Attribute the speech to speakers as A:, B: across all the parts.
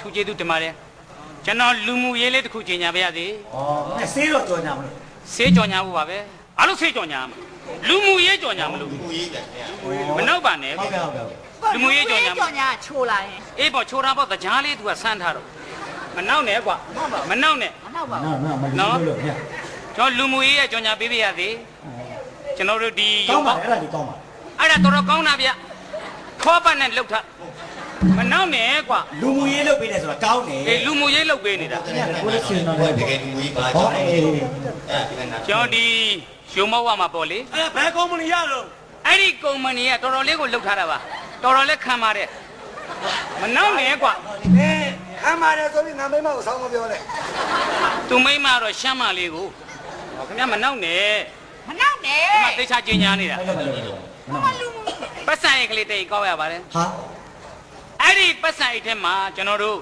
A: ထူကျေးဇူးတင်ပါတယ်ကျွန်တော်လူမှုရေးလေးတစ်ခုကြီးညာပါရစေ
B: ဩဆေးတော့ကြော်ညာမလို့
A: ဆေးကြော်ညာဖို့ပါပဲဘာလို့ဆေးကြော်ညာမလူမှုရေးကြော်ညာမလို့လူမှုရေးတယ်မနောက်ပါနဲ့
B: ဟုတ်ကဲ့ဟုတ်ကဲ့
A: လူမှုရေးကြော်ညာ
C: ချိုးလာရင်
A: အေးပေါ့ချိုးတာပေါ့တကြားလေးသူကဆန်းထားတော့မနောက်နဲ့ကွာမနောက်နဲ့
C: မနောက်ပါဘူး
B: နော်
A: ကျွန်တော်လူမှုရေးရဲ့ကြော်ညာပေးပြရစေကျွန်တော်တို့ဒီ
B: ကောင်းပါအဲ့ဒါကြီးကောင်းပါ
A: အဲ့ဒါတော်တော်ကောင်းတာဗျခေါ်ပတ်နဲ့လှုပ်ထားမနောက်နဲ့ကွာ
B: လူမှုရေးလုပ်ပေးတယ်ဆိုတာကောင်းတယ်
A: အေးလူမှုရေးလုပ်ပေးနေတာ
B: ကိုလည်းရှင်တော်လည်းတကယ်လူမှုရေးပါကြောင်း
A: ကျွန်တော်ဒီရုံမောက်ဝမှာပေါ့လေ
B: ဘယ်ကုမ္ပဏီရတော့
A: အဲ့ဒီကုမ္ပဏီကတော်တော်လေးကိုလှုပ်ထားတာပါတော်တော်လေးခံပါတယ်မနောက်နဲ့ကွာ
B: ခံပါတယ်ဆိုပြီးငါမိမကိုဆောင်းမပြောနဲ့
A: သူမိမတော့ရှမ်းမလေးကိုခင်ဗျမနောက်နဲ့
C: မနောက်နဲ့
A: ဒီမှာသိချကျင်ညာနေတာပတ်စံရဲ့ကလေးတိတ်ကောက်ရပါတယ်
B: ဟာ
A: အဲ့ဒီပတ်စံအိတ်ထဲမှာကျွန်တော်တို့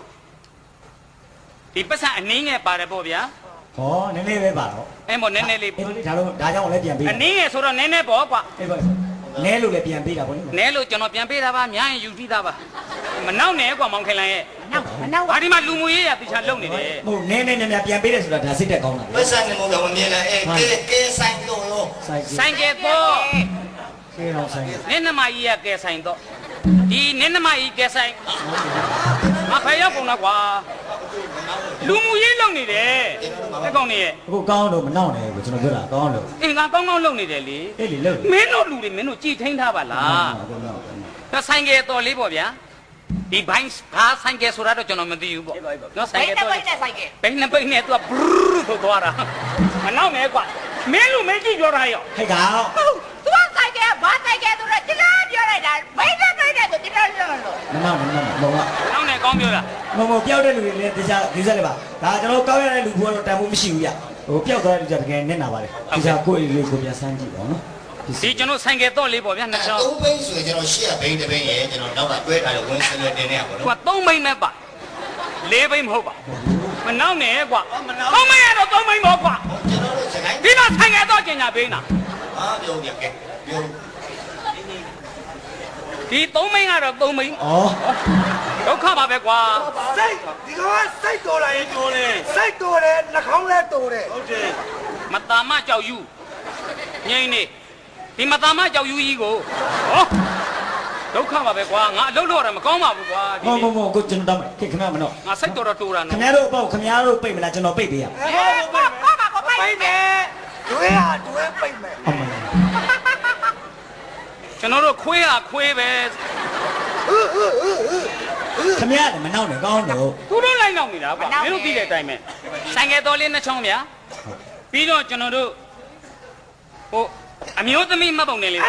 A: ဒီပတ်စံအနည်းငယ်ပါတယ်ပေါ့ဗျာ
B: ဟောနည်းနည်းပဲပါတော့
A: အဲ့မို့နည်းနည်းလေး
B: ဒါကြောင့်လည်းပြန်ပေး
A: အနည်းငယ်ဆိုတော့နည်းနည်းပေါ့ကွာ
B: အေးပါနဲလို့လည်းပြန်ပေးတာပေါ့
A: နဲလို့ကျွန်တော်ပြန်ပေးတာပါများရင်ယူပြီးသားပါမနောက်နဲ့ကွာမောင်ခင်လိုင်ရဲ့
C: မနောက်
A: ဘာဒီမှာလူမှုရေးရတိချာလုံနေတယ်
B: ဟုတ်နဲပြန်ပေးတယ်ဆိုတာဒါစိတ်တက်ကောင်းတာ
D: ပတ်စံနေမို့ကမမြင်လားကဲဆိုင်တော့လို့
A: ဆိုင်ကဲတော့
B: ကဲတော့ဆိုင်
A: နင်းနမကြီးကကဲဆိုင်တော့ဒီနင်းနမကြီးကဲဆိုင်မဖယ်ရောက်ကုန်တော့ကွာလူမှုရေးလုံနေတယ်တက်ကောင်နေရဲ့
B: အခုကောင်းတော့မနောက်နဲ့ကိုကျွန်တော်ပြောတာကောင်းလို့
A: အင်းကကောင်းလုံနေတယ်လေ
B: အေးလေလုံ
A: မင်းတို့လူတွေမင်းတို့ကြည်ထိန်ထားပါလားဒါဆိုင်ကဲတော်လေးပေါ့ဗျာဒီဘိုင်းဘာဆိုင်ကဲဆိုတာတော့ကျွန်တော်မသိဘူးပေါ့နော်ဆိုင်ကဲတော့ဘိုင်းနဲ့ပိတ်နဲ့သူကဘရူးဆိုသွားတာမနောက်နဲ့ကွာမင်းလူမင်းကြည့်ပြောတာရော
B: ဟဲ့ကောင်
C: သူကဆိုင်ကဘာဆိုင်ကဆိုတော့ဒီလားပြောလိုက်တာဘိုင်းနဲ့ပိတ်နဲ့ဆိုဒီလားပြောလို့
B: မနောက်ဘောက
A: နောက်နဲ့ကောင်းပြောတာ
B: မပျောက်တဲ့လူတွေလည်းတရားဒီစက်လေးပါဒါကျွန်တော်ကောင်းရတဲ့လူဘုရားတော့တန်ဖို့မရှိဘူးဗျဟိုပျောက်သွားတဲ့လူကြတကယ်နဲ့နာပါလေဒီစားကိုယ့်အိမ်လေးကိုပြန်စမ်းကြည့်ပါဦးနော်
A: ဒီကျွန်တော်ဆိုင်ကဲတော့လေးပေါ့ဗျာနှစ်ချောင်း
D: 3ဘိန်းဆိုရင်ကျွန်တော်ရှေ့ကဘိန်းတစ်ဘိန်းရဲ့ကျွန်တော်နောက်ကတွဲထားတဲ့ဝင်းစလွယ်တင်နေရပါတော့
A: ကွာ3ဘိန်းနဲ့ပါ4ဘိန်းမဟုတ်ပါမနောက်နဲ့ကွာ3ဘိန်းရတော့3ဘိန်းပေါ့ကွာ
D: ကျွန်တော်တို့စကိုင်း
A: ဒီမှာဆိုင်ကဲတော့ကျင်ညာဘိန်းတာ
D: ဟာပြောကြကဲပြော
A: ဒီ3ဘိန်းကတော့3ဘိန်း
B: ဩ
A: ဒုက္ခပါပဲကွာ
B: စိတ်ဒီကောင်ကစိတ်တော်လာရင်တော်တယ်စိတ်တော်တယ်နှာခေါင်းလည်းတော်တယ်ဟုတ်တယ်
A: မတာမကြောက်ယူငိမ့်နေဒီမတာမကြောက်ယူကြီးကိုဟောဒုက္ခပါပဲကွာငါအလုပ်လုပ်ရတာမကောင်းပါဘူးကွာ
B: မကိုကျွန်တော်တောင်းခင်ဗျာမနော်
A: ငါစိတ်တော်တူတာနော်
B: ခင်ဗျားတို့ပေါ့ခင်ဗျားတို့ပိတ်မလားကျွန်တော်ပိတ်ပေးရ
C: ကိုပိတ်
B: မယ်တွေ့ရတွေ့ပိတ်မယ်
A: ကျွန်တော်တို့ခွေးဟာခွေးပဲ
B: ခင်ဗျားလည်းမနောက်နဲ့ကောင်းတော့
A: သူတို့လိုက်နောက်နေတာကွာမင်းတို့သိတဲ့အတိုင်းပဲဆိုင်ကယ်တော်လေးနှစ်ချောင်းဗျာပြီးတော့ကျွန်တော်တို့ဟိုအမျိုးသမီးမှတ်ပုံနေလေ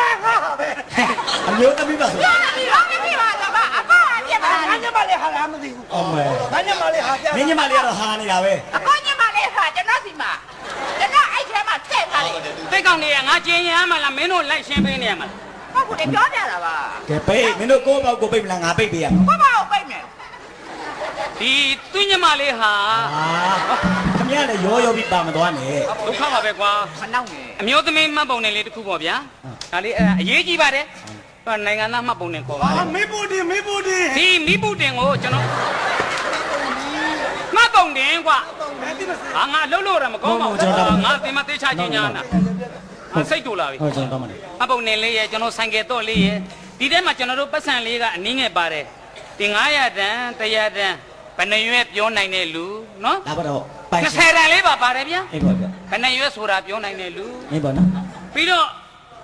B: အမျိုးသမီးပါဆို
C: အမျိုးသမီးပါဆိုတော့အကောအပြက်ပါ
B: ငါညမလေးဟာလားမသိဘူးအော်မဲငါညမလေးဟာပြမင်းညမလေးကတော့ဟာနေတာပဲ
C: အကောညမလေးဟာကျွန်တော်စီမှာကျွန်တော်အဲ့ထဲမှာထည့်ထားတယ်
A: တိတ်ကောင်နေရငါကျင်းရမ်းမလားမင်းတို့လိုက်ရှင်းပေးနေရမလား
C: ဟုတ်ကဲ့ပြောပြတာပါ
B: ကဲပိတ်မင်းတို့ကိုယ့်ဘောက်ကိုပိတ်မလားငါပိတ်ပေးရမှာ
C: ကိုယ့်ဘောက်ကိုပိတ်မယ်
A: ဒီသူညမလေးဟာ
B: ခင်ဗျားလည်းရောပြီးပါမသွားနဲ့
A: ဒုက္ခပါပဲကွာ
C: မနောက်နဲ့
A: အမျိုးသမီးမှတ်ပုံနေလေးတစ်ခုပေါ့ဗျာဒါလေးအရေးကြီးပါတယ်နိုင်ငံသားမှတ်ပုံနေခေါ်ပါ
B: မေးပူတင်
A: ဒီမိပူတင်ကိုကျွန်တော်မှတ်ပုံတင်ကွာငါလှုပ်လို့ရမကောင်းပါဘူးငါတင်မသေးချချင်းညာနာစိတ်တူလာပြီ
B: ဟုတ်ကျွန်တော်တော့မနေ
A: မှတ်ပုံနေလေးရဲ့ကျွန်တော်ဆိုင်ကယ်တော့လေးရဲ့ဒီထဲမှာကျွန်တော်တို့ပတ်စံလေးကအနည်းငယ်ပါတယ်တင်900တန်100တန်ဘယ်နှရွက်ပြောနိုင်တဲ့လူနော်
B: ဒါပါတော့
A: ပိုင်20တန်လေးပါပါတယ်ဗျာ
B: အေးပါဗျာ
A: ဘယ်နှရွက်ဆိုတာပြောနိုင်တဲ့လူ
B: အေးပါနော်
A: ပြီးတော့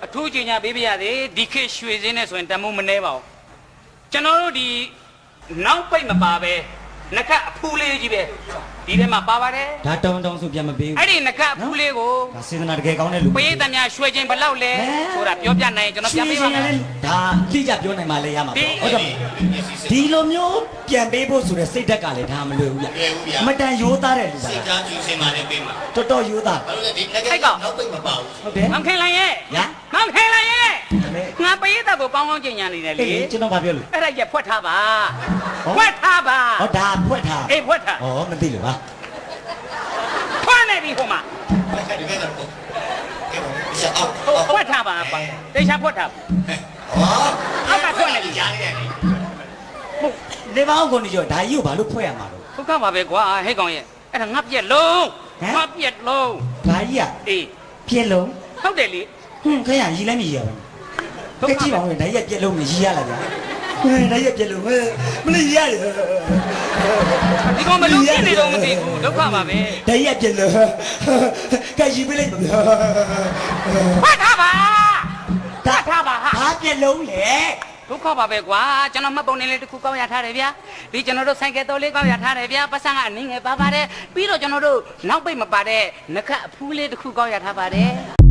A: အထူးကြီးညာပေးပြရသေးဒီခေတ်ရွှေစင်းနဲ့ဆိုရင်တမိုးမနှဲပါဘူးကျွန်တော်တို့ဒီနောက်ပိတ်မပါပဲနခတ်အဖူးလေးကြီးပဲဒီထဲမှာပါပါတယ်
B: ဒါတောင်းဆိုပြန်မပေးဘူး
A: အဲ့ဒီနခတ်အဖူးလေးကို
B: ဒါစေတနာတကယ်ကောင်းတဲ့လူ
A: ပေးသမျှရွှေချင်းဘလောက်လဲဆိုတာပြောပြနိုင်ကျွန်တော်ပြန်ပေးပါမယ်
B: ဒါတိကျပြောနိုင်မှလည်းရမှာပေါ့ဟုတ်တယ်ဒီလိုမျိုးပြန်ပေးဖို့ဆိုတဲ့စိတ်ဓာတ်ကလည်းဒါမလွယ်ဘူးဗျအမတန်ရိုးသားတဲ့လူပါ
D: စိတ်ဓာတ်ကျူးစင်ပါလေပေးမှာ
B: တော်တော်ရိုးသား
D: ဘာလို့လဲဒီလက်ကနောက်ပိတ်မပါဘူး
B: ဟုတ်တယ်
A: မောင်ခင်လိုင်ရဲ့မောင်ခင်လိုင်ရဲ့ငါပေးတဲ့ကိုကောင်းကောင်းကျင်ညာနေတယ်လေ
B: ကျွန်တော်ဘာပြောလို့
A: အဲ့ဒါကြီးဖွက်ထားပါဖွက်ထားပါ
B: ဟောဒါဖွက်ထား
A: အေးဖွက်ထား
B: ဩမသိလို့ပါ
A: ဖွက်နေပြီဟိုမှာ
D: ဒီဘက်ကတော့
A: ဖွက်ထားပါတေချာဖွက်ထား
D: ဟော
A: အောက်ကဖွက်နေပြီ
D: ကြားနေတယ်
B: နေပါအောင်ကိုနေကျော်ဒါကြီးကိုဘာလို့ဖွဲ့ရမှာတော့
A: ဒုက္ခပါပဲကွာဟဲ့ကောင်ရဲ့အဲ့ဒါငါပြက်လုံးငါပြက်လုံး
B: ဒါကြီးอ่ะ
A: အေး
B: ပြက်လုံး
A: ဟုတ်တယ်လေ
B: ဟွန်းခရရီလည်းမရီရဘူးကဲကြည့်ပါဦးဒါကြီးပြက်လုံးမရီရလားဗျာဒါကြီးပြက်လုံးမလေးရတယ်
A: ဒီကောင်မလို့ပြနေတော့မသိဘူးဒုက္ခပါပဲ
B: ဒါကြီးပြက်လုံးကဲရီပေးလိုက်ပါဗျာ
A: ဖတ်ထားပါဖတ်ထားပါဟာ
B: ဘာပြက်လုံးလဲ
A: ဒုက္ခပါပဲကွာကျွန်တော်မှတ်ပုံနေလေးတစ်ခုကောက်ရထားတယ်ဗျာဒီကျွန်တော်တို့ဆိုင်ကယ်တော်လေးကောက်ရထားတယ်ဗျာပတ်စံကအနည်းငယ်ပါပါတယ်ပြီးတော့ကျွန်တော်တို့နောက်ပိတ်မပါတဲ့နခတ်အဖူးလေးတစ်ခုကောက်ရထားပါတယ်